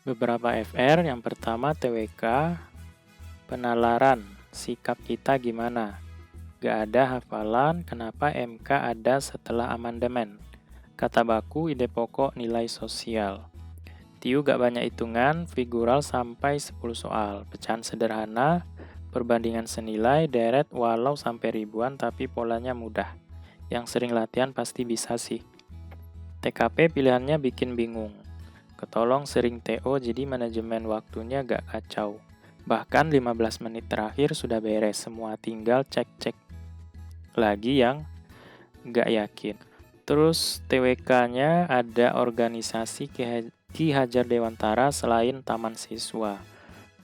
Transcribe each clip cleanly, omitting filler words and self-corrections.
Beberapa FR, yang pertama TWK, penalaran, sikap kita gimana? Gak ada hafalan, kenapa MK ada setelah amandemen? Kata baku, ide pokok, nilai sosial. TIU gak banyak hitungan, figural sampai 10 soal. Pecahan sederhana, perbandingan senilai, deret walau sampai ribuan tapi polanya mudah. Yang sering latihan pasti bisa sih. TKP pilihannya bikin bingung. Ketolong sering TO jadi manajemen waktunya gak kacau. Bahkan 15 menit terakhir sudah beres, semua tinggal cek-cek lagi yang gak yakin. Terus TWK-nya ada organisasi Ki Hajar Dewantara selain Taman Siswa.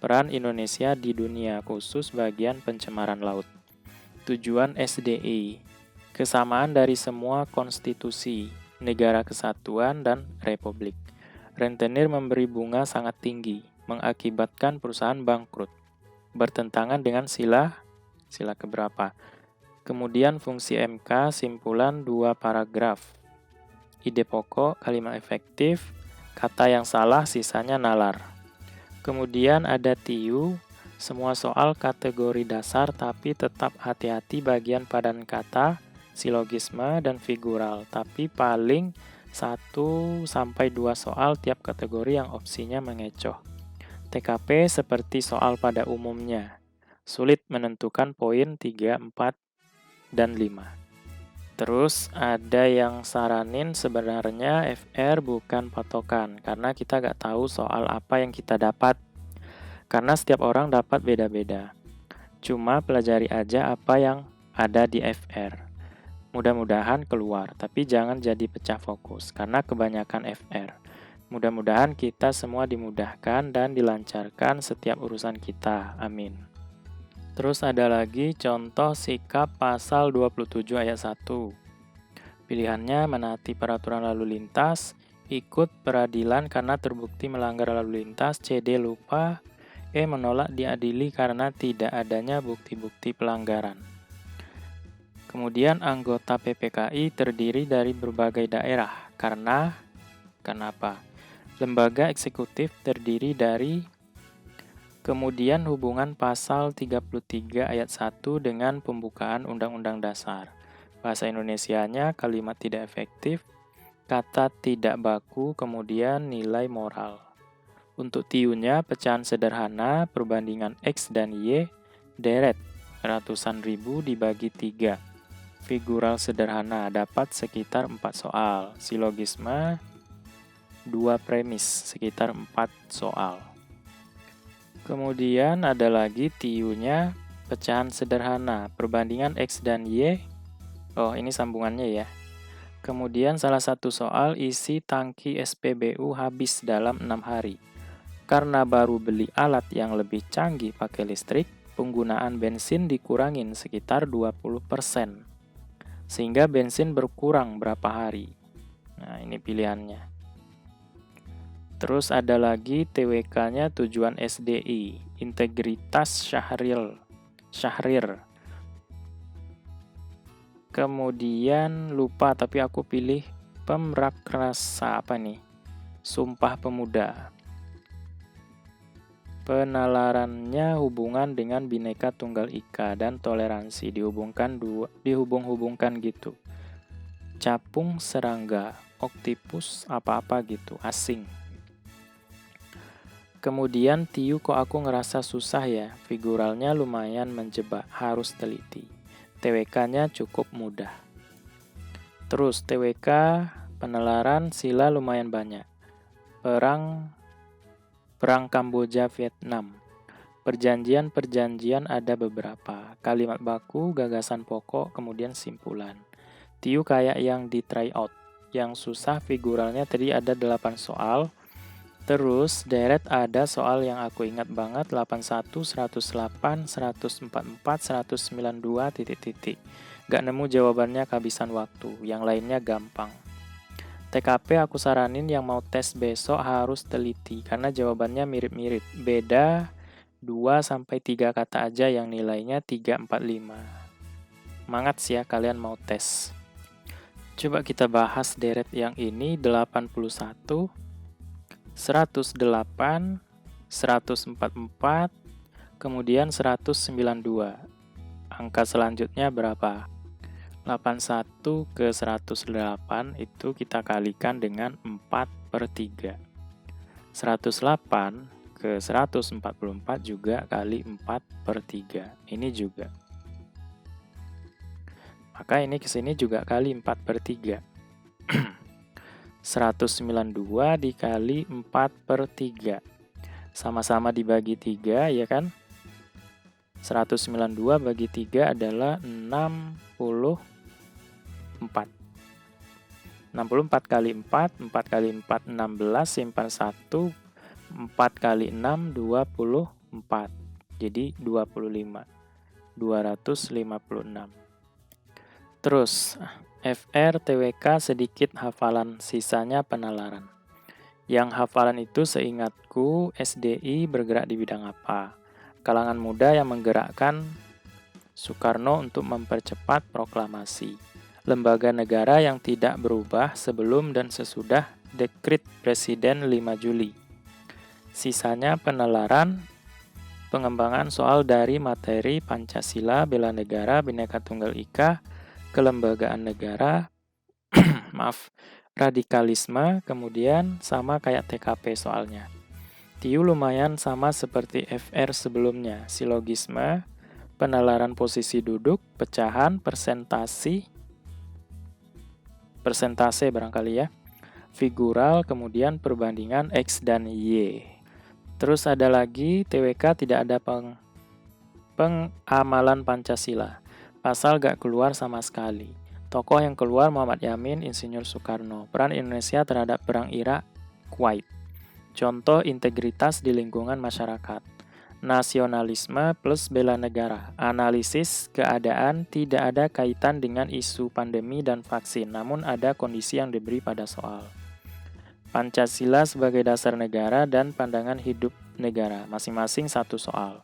Peran Indonesia di dunia khusus bagian pencemaran laut. Tujuan SDI, kesamaan dari semua konstitusi, negara kesatuan dan republik. Rentenir memberi bunga sangat tinggi, mengakibatkan perusahaan bangkrut. Bertentangan dengan sila keberapa? Kemudian fungsi MK, simpulan 2 paragraf. Ide pokok, kalimat efektif, kata yang salah, sisanya nalar. Kemudian ada TIU, semua soal kategori dasar tapi tetap hati-hati bagian padan kata, silogisme, dan figural. Tapi paling 1-2 soal tiap kategori yang opsinya mengecoh. TKP seperti soal pada umumnya. Sulit menentukan poin 3, 4, dan 5. Terus ada yang saranin sebenarnya FR bukan patokan, karena kita gak tahu soal apa yang kita dapat. Karena setiap orang dapat beda-beda. Cuma pelajari aja apa yang ada di FR. Mudah-mudahan keluar, tapi jangan jadi pecah fokus, karena kebanyakan FR. Mudah-mudahan kita semua dimudahkan dan dilancarkan setiap urusan kita. Amin. Terus ada lagi contoh sikap pasal 27 ayat 1. Pilihannya menaati peraturan lalu lintas, ikut peradilan karena terbukti melanggar lalu lintas, CD lupa, E menolak diadili karena tidak adanya bukti-bukti pelanggaran. Kemudian anggota PPKI terdiri dari berbagai daerah, karena kenapa? Lembaga eksekutif terdiri dari, kemudian hubungan pasal 33 ayat 1 dengan pembukaan Undang-Undang Dasar. Bahasa Indonesianya kalimat tidak efektif, kata tidak baku, kemudian nilai moral. Untuk TIU-nya pecahan sederhana, perbandingan X dan Y, deret, ratusan ribu dibagi 3. Figural sederhana dapat sekitar 4 soal. Silogisme 2 premis sekitar 4 soal. Kemudian ada lagi TIU-nya pecahan sederhana, perbandingan X dan Y. Oh, ini sambungannya ya. Kemudian salah satu soal isi tangki SPBU habis dalam 6 hari. Karena baru beli alat yang lebih canggih pakai listrik, penggunaan bensin dikurangin sekitar 20%. Sehingga bensin berkurang berapa hari. Nah, ini pilihannya. Terus ada lagi TWK-nya tujuan SDI, integritas syahrir. Kemudian lupa, tapi aku pilih pemrakrasa apa nih? Sumpah Pemuda. Penalarannya hubungan dengan Bhinneka Tunggal Ika dan toleransi dihubung-hubungkan gitu. Capung serangga, oktipus apa-apa gitu, asing. Kemudian TIU kok aku ngerasa susah ya, figuralnya lumayan menjebak, harus teliti. TWK-nya cukup mudah. Terus TWK, penalaran sila lumayan banyak. Perang Kamboja Vietnam. Perjanjian ada beberapa. Kalimat baku, gagasan pokok, kemudian simpulan. TIU kayak yang di try out. Yang susah figuralnya tadi ada 8 soal. Terus deret ada soal yang aku ingat banget, 81, 108, 144, 192, titik-titik. Gak nemu jawabannya kehabisan waktu, yang lainnya gampang. TKP aku saranin yang mau tes besok harus teliti, karena jawabannya mirip-mirip. Beda 2-3 kata aja yang nilainya 3, 4, 5. Semangat sih ya kalian mau tes. Coba kita bahas deret yang ini, 81. 108, 144, kemudian 192. Angka selanjutnya berapa? 81 ke 108 itu kita kalikan dengan 4/3. 108 ke 144 juga kali 4/3. Ini juga. Maka ini ke sini juga kali 4/3. 192 dikali 4/3. Sama-sama dibagi 3, ya kan? 192 bagi 3 adalah 64. 64 kali 4, 4 kali 4, 16, simpan 1, 4 kali 6, 24. Jadi 25. 256. Terus, FR, TWK sedikit hafalan, sisanya penalaran. Yang hafalan itu seingatku, SDI bergerak di bidang apa? Kalangan muda yang menggerakkan Soekarno untuk mempercepat proklamasi. Lembaga negara yang tidak berubah sebelum dan sesudah Dekrit Presiden 5 Juli. Sisanya penalaran, pengembangan soal dari materi Pancasila, bela negara, Bhinneka Tunggal Ika, kelembagaan negara, maaf, radikalisme, kemudian sama kayak TKP soalnya. TIU lumayan sama seperti FR sebelumnya, silogisme, penalaran posisi duduk, pecahan, persentase barangkali ya, figural, kemudian perbandingan X dan Y. Terus ada lagi, TWK tidak ada pengamalan Pancasila. Pasal gak keluar sama sekali. Tokoh yang keluar Muhammad Yamin, Insinyur Soekarno. Peran Indonesia terhadap Perang Irak, Kuwait. Contoh integritas di lingkungan masyarakat. Nasionalisme plus bela negara. Analisis keadaan tidak ada kaitan dengan isu pandemi dan vaksin, namun ada kondisi yang diberi pada soal. Pancasila sebagai dasar negara dan pandangan hidup negara, masing-masing satu soal.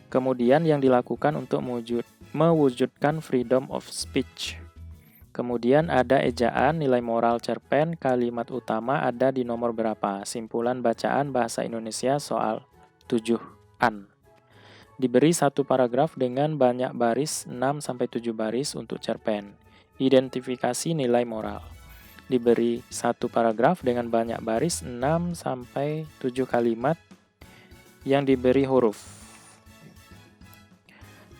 Kemudian yang dilakukan untuk mewujudkan freedom of speech. Kemudian ada ejaan, nilai moral cerpen, kalimat utama ada di nomor berapa, simpulan bacaan bahasa Indonesia soal 7-an. Diberi satu paragraf dengan banyak baris, 6-7 baris untuk cerpen. Identifikasi nilai moral. Diberi satu paragraf dengan banyak baris, 6-7 kalimat yang diberi huruf.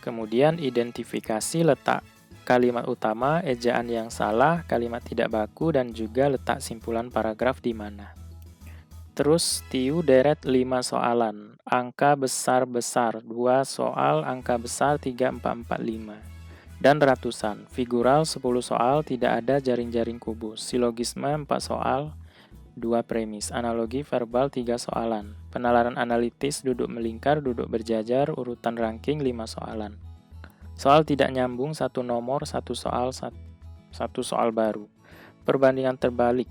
Kemudian identifikasi letak kalimat utama, ejaan yang salah, kalimat tidak baku, dan juga letak simpulan paragraf di mana. Terus TIU deret 5 soalan, angka besar-besar, 2 soal, angka besar 3, 4, 4, 5. Dan ratusan, figural 10 soal, tidak ada jaring-jaring kubus, silogisme 4 soal, 2 premis, analogi verbal 3 soalan, penalaran analitis, duduk melingkar, duduk berjajar, urutan ranking 5 soalan. Soal tidak nyambung, 1 nomor, 1 soal, 1 soal baru. Perbandingan terbalik,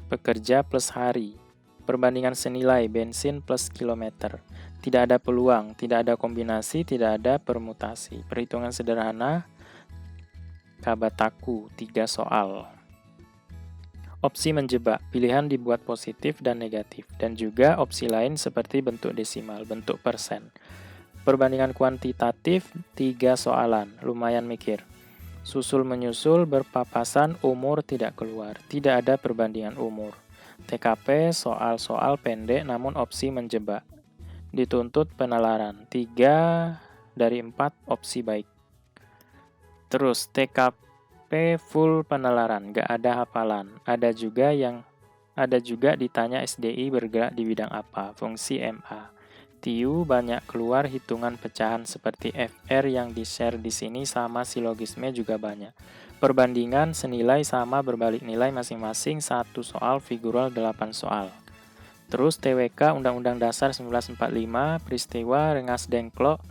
pekerja plus hari. Perbandingan senilai, bensin plus kilometer. Tidak ada peluang, tidak ada kombinasi, tidak ada permutasi. Perhitungan sederhana, kabataku, 3 soal. Opsi menjebak, pilihan dibuat positif dan negatif. Dan juga opsi lain seperti bentuk desimal, bentuk persen. Perbandingan kuantitatif, 3 soalan, lumayan mikir. Susul menyusul, berpapasan, umur tidak keluar. Tidak ada perbandingan umur. TKP, soal-soal pendek namun opsi menjebak. Dituntut penalaran, 3 dari 4 opsi baik. Terus TKP full penalaran, gak ada hafalan. Ada juga ditanya SDI bergerak di bidang apa, fungsi MA. TIU banyak keluar hitungan pecahan seperti FR yang di-share di sini sama silogisme juga banyak. Perbandingan senilai sama berbalik nilai masing-masing 1 soal, figural 8 soal. Terus TWK Undang-Undang Dasar 1945, peristiwa Rengas Dengklok,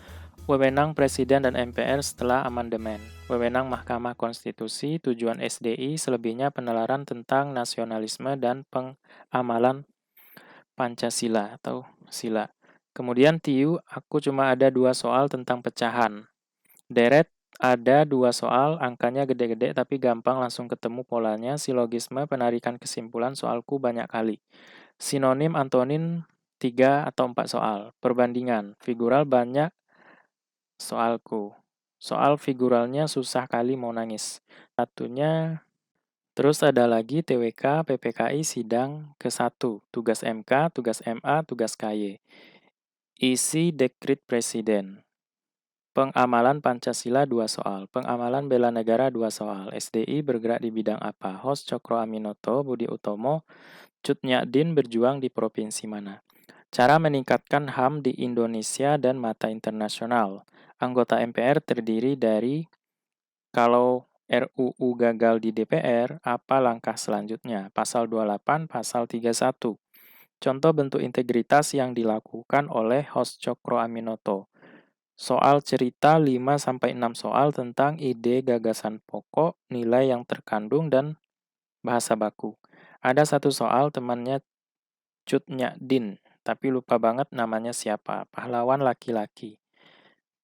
wewenang Presiden dan MPR setelah amandemen, wewenang Mahkamah Konstitusi, tujuan SDI, selebihnya penalaran tentang nasionalisme dan pengamalan Pancasila atau sila. Kemudian TIU, aku cuma ada 2 soal tentang pecahan. Deret, ada 2 soal, angkanya gede-gede tapi gampang langsung ketemu polanya. Silogisme, penarikan kesimpulan soalku banyak kali. Sinonim, antonim 3 atau 4 soal. Perbandingan, figural banyak soalku. Soal figuralnya susah kali mau nangis. Satunya, terus ada lagi TWK, PPKI, sidang ke-1. Tugas MK, tugas MA, tugas KY. Isi dekrit presiden. Pengamalan Pancasila 2 soal. Pengamalan bela negara 2 soal. SDI bergerak di bidang apa? Host Cokro Aminoto, Budi Utomo, Cut Nyak-Din berjuang di provinsi mana? Cara meningkatkan HAM di Indonesia dan mata internasional. Anggota MPR terdiri dari, kalau RUU gagal di DPR, apa langkah selanjutnya? Pasal 28, pasal 31. Contoh bentuk integritas yang dilakukan oleh host Cokro Aminoto. Soal cerita 5-6 soal tentang ide gagasan pokok, nilai yang terkandung, dan bahasa baku. Ada satu soal temannya Cut Nyak-Din, tapi lupa banget namanya siapa, pahlawan laki-laki.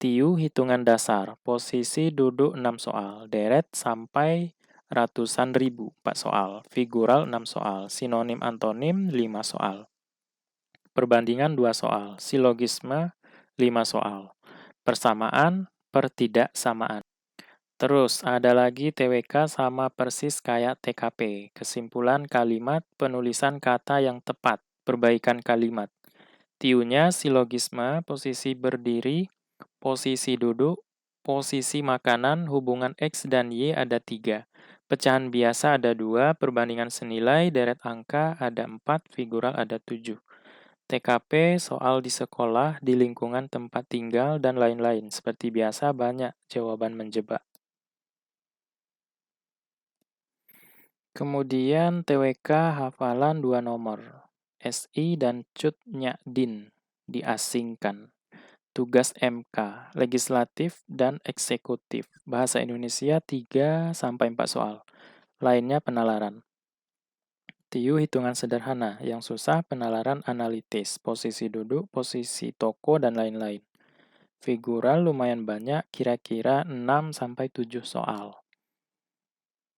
Tiu hitungan dasar, posisi duduk 6 soal, deret sampai ratusan ribu 4 soal, figural 6 soal, sinonim antonim 5 soal. Perbandingan 2 soal, silogisme 5 soal, persamaan, pertidaksamaan. Terus ada lagi TWK sama persis kayak TKP, kesimpulan kalimat, penulisan kata yang tepat, perbaikan kalimat. Tiunya silogisme, posisi berdiri, posisi duduk, posisi makanan, hubungan X dan Y ada 3. Pecahan biasa ada 2, perbandingan senilai, deret angka ada 4, figural ada 7. TKP, soal di sekolah, di lingkungan tempat tinggal, dan lain-lain. Seperti biasa banyak jawaban menjebak. Kemudian TWK hafalan 2 nomor. SI dan Cut Nyak-Din diasingkan. Tugas MK, legislatif dan eksekutif. Bahasa Indonesia 3-4 soal. Lainnya penalaran. Tiu hitungan sederhana, yang susah penalaran analitis, posisi duduk, posisi toko, dan lain-lain. Figural lumayan banyak, kira-kira 6-7 soal.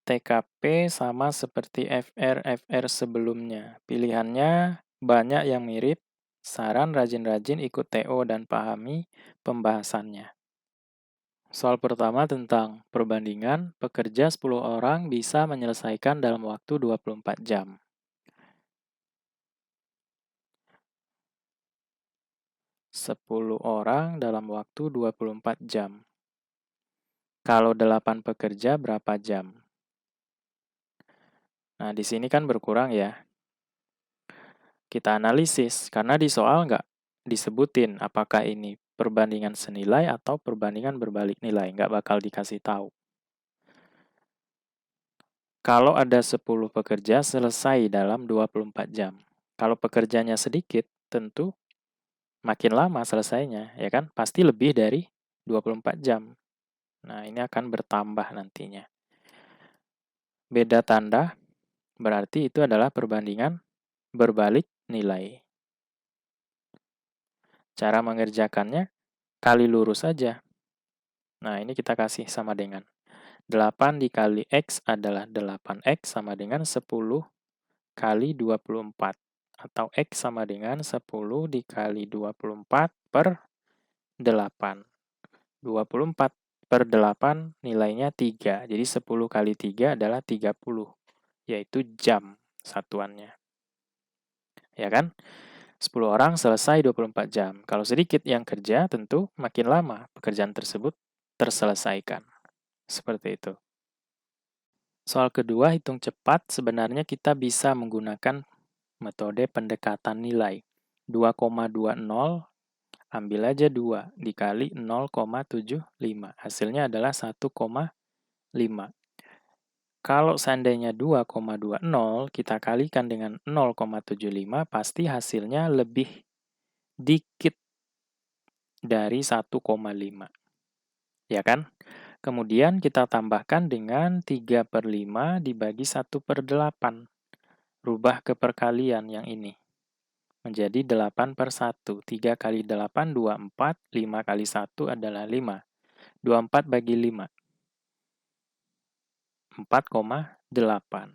TKP sama seperti FR sebelumnya. Pilihannya banyak yang mirip. Saran rajin-rajin ikut TO dan pahami pembahasannya. Soal pertama tentang perbandingan, pekerja 10 orang bisa menyelesaikan dalam waktu 24 jam. Sepuluh orang dalam waktu 24 jam. Kalau 8 pekerja berapa jam? Nah, di sini kan berkurang ya. Kita analisis, karena di soal nggak disebutin apakah ini perbandingan senilai atau perbandingan berbalik nilai. Nggak bakal dikasih tahu. Kalau ada 10 pekerja selesai dalam 24 jam. Kalau pekerjanya sedikit, tentu makin lama selesainya, ya kan? Pasti lebih dari 24 jam. Nah, ini akan bertambah nantinya. Beda tanda, berarti itu adalah perbandingan berbalik nilai. Cara mengerjakannya, kali lurus saja. Nah, ini kita kasih sama dengan 8 dikali X adalah 8X sama dengan 10 kali 24. Atau X sama dengan 10 dikali 24 per 8. 24 per 8 nilainya 3. Jadi 10 kali 3 adalah 30. Yaitu jam satuannya. Ya kan? 10 orang selesai 24 jam. Kalau sedikit yang kerja, tentu makin lama pekerjaan tersebut terselesaikan. Seperti itu. Soal kedua, hitung cepat. Sebenarnya kita bisa menggunakan metode pendekatan nilai. 2,20, ambil aja 2 dikali 0,75. Hasilnya adalah 1,5. Kalau seandainya 2,20 kita kalikan dengan 0,75, pasti hasilnya lebih dikit dari 1,5. Ya kan? Kemudian kita tambahkan dengan 3/5 dibagi 1/8. Rubah ke perkalian yang ini. Menjadi 8/1. 3 kali 8, 24. 5 kali 1 adalah 5. 24 bagi 5. 4,8.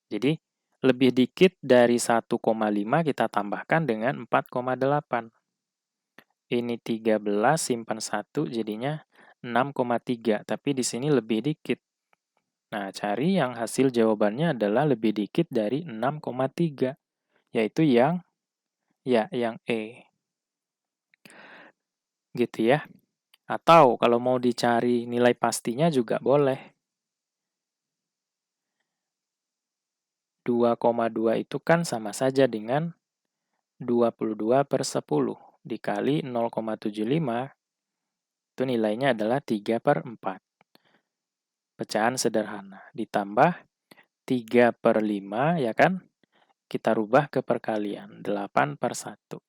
Jadi Lebih dikit dari 1,5 kita tambahkan dengan 4,8. Ini 13 simpan 1 jadinya 6,3, tapi di sini lebih dikit. Nah, cari yang hasil jawabannya adalah lebih dikit dari 6,3, yaitu yang E. Gitu ya. Atau kalau mau dicari nilai pastinya juga boleh. 2,2 itu kan sama saja dengan 22/10 dikali 0,75, itu nilainya adalah 3/4. Pecahan sederhana. Ditambah 3/5, ya kan? Kita rubah ke perkalian, 8/1.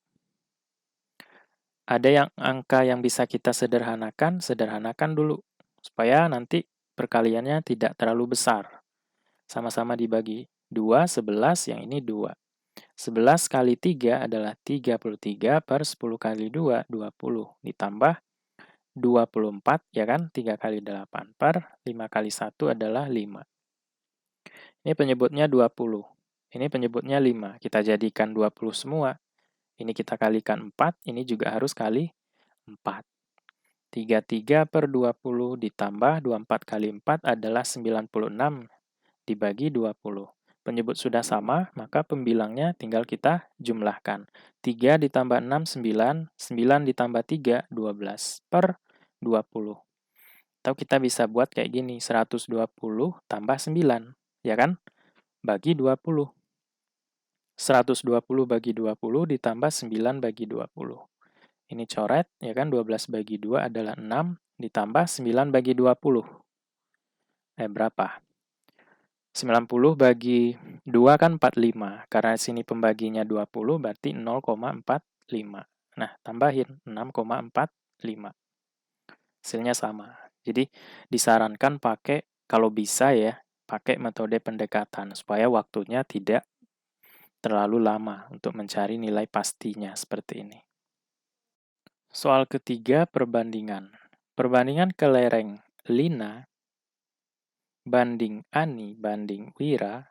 Ada yang angka yang bisa kita sederhanakan, sederhanakan dulu. Supaya nanti perkaliannya tidak terlalu besar. Sama-sama dibagi 2, 11, yang ini 2. 11 kali 3 adalah 33 per 10 kali 2, 20. Ditambah 24, ya kan? 3 kali 8 per 5 kali 1 adalah 5. Ini penyebutnya 20. Ini penyebutnya 5. Kita jadikan 20 semua. Ini kita kalikan 4, ini juga harus kali 4. 33 per 20 ditambah 24 kali 4 adalah 96 dibagi 20. Penyebut sudah sama, maka pembilangnya tinggal kita jumlahkan. 3 ditambah 6, 9. 9 ditambah 3, 12 per 20. Atau kita bisa buat kayak gini, 120 tambah 9, ya kan? Bagi 20. 120 bagi 20 ditambah 9 bagi 20. Ini coret, ya kan? 12 bagi 2 adalah 6, ditambah 9 bagi 20. Berapa? 90 bagi 2 kan 45. Karena sini pembaginya 20, berarti 0,45. Nah, tambahin 6,45. Hasilnya sama. Jadi, disarankan pakai, kalau bisa ya, pakai metode pendekatan, supaya waktunya tidak terlalu lama untuk mencari nilai pastinya seperti ini. Soal ketiga, perbandingan. Perbandingan kelereng Lina banding Ani banding Wira,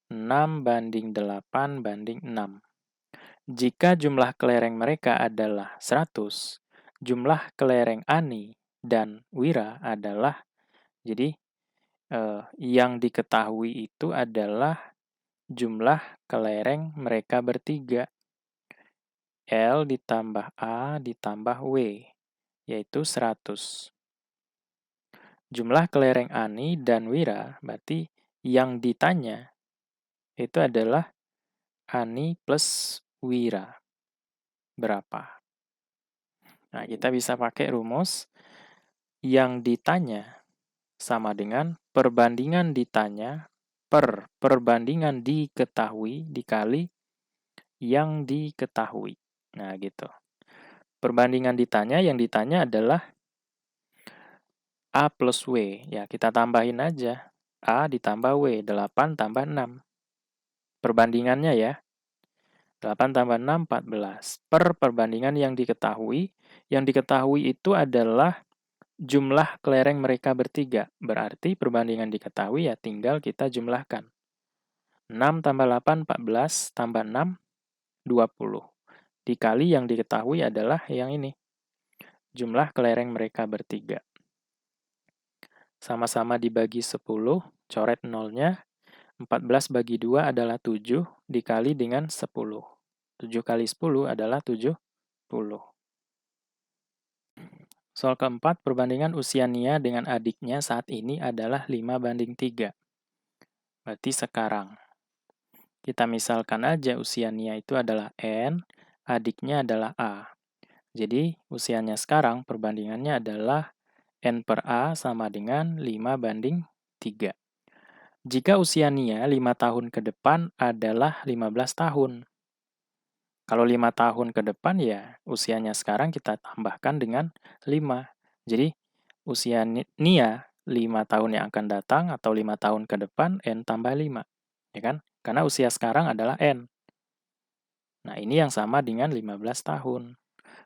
6 banding 8 banding 6. Jika jumlah kelereng mereka adalah 100, jumlah kelereng Ani dan Wira adalah, jadi yang diketahui itu adalah jumlah kelereng mereka bertiga. L ditambah A ditambah W, yaitu 100. Jumlah kelereng Ani dan Wira, berarti yang ditanya itu adalah Ani plus Wira. Berapa? Nah, kita bisa pakai rumus. Yang ditanya sama dengan perbandingan ditanya per perbandingan diketahui dikali yang diketahui. Nah, gitu. Perbandingan ditanya, yang ditanya adalah A plus W. Ya, kita tambahin aja. A ditambah W, 8 tambah 6. Perbandingannya ya. 8 tambah 6, 14. Per perbandingan yang diketahui itu adalah jumlah kelereng mereka bertiga. Berarti perbandingan diketahui ya tinggal kita jumlahkan. 6 tambah 8, 14, tambah 6, 20. Dikali yang diketahui adalah yang ini. Jumlah kelereng mereka bertiga. Sama-sama dibagi 10, coret nolnya. 14 bagi 2 adalah 7, dikali dengan 10. 7 kali 10 adalah 70. Soal keempat, perbandingan usia Nia dengan adiknya saat ini adalah 5 banding 3. Berarti sekarang. Kita misalkan aja usia Nia itu adalah N, adiknya adalah A. Jadi, usianya sekarang perbandingannya adalah N per A sama dengan 5 banding 3. Jika usia Nia 5 tahun ke depan adalah 15 tahun. Kalau 5 tahun ke depan ya usianya sekarang kita tambahkan dengan 5. Jadi usia Nia 5 tahun yang akan datang atau 5 tahun ke depan N tambah 5. Ya kan? Karena usia sekarang adalah N. Nah ini yang sama dengan 15 tahun.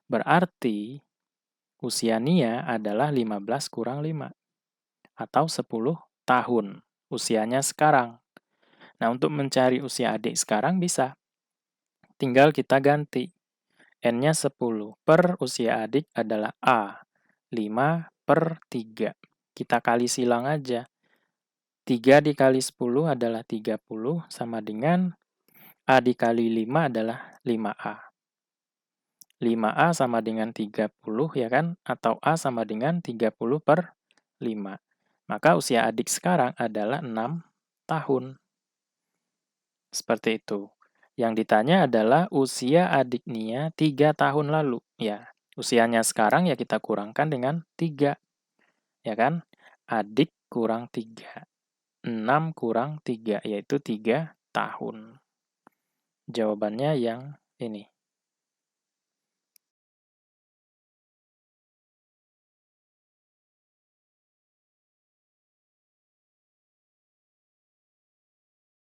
Berarti usia Nia adalah 15 kurang 5. Atau 10 tahun usianya sekarang. Nah, untuk mencari usia adik sekarang bisa. Tinggal kita ganti. N-nya 10 per usia adik adalah A. 5 per 3. Kita kali silang aja. 3 dikali 10 adalah 30 sama dengan A dikali 5 adalah 5A. 5A sama dengan 30 ya kan? Atau A sama dengan 30 per 5. Maka usia adik sekarang adalah 6 tahun. Seperti itu. Yang ditanya adalah usia adik Nia 3 tahun lalu. Ya, usianya sekarang ya kita kurangkan dengan 3. Ya kan? Adik kurang 3. 6 kurang 3, yaitu 3 tahun. Jawabannya yang ini.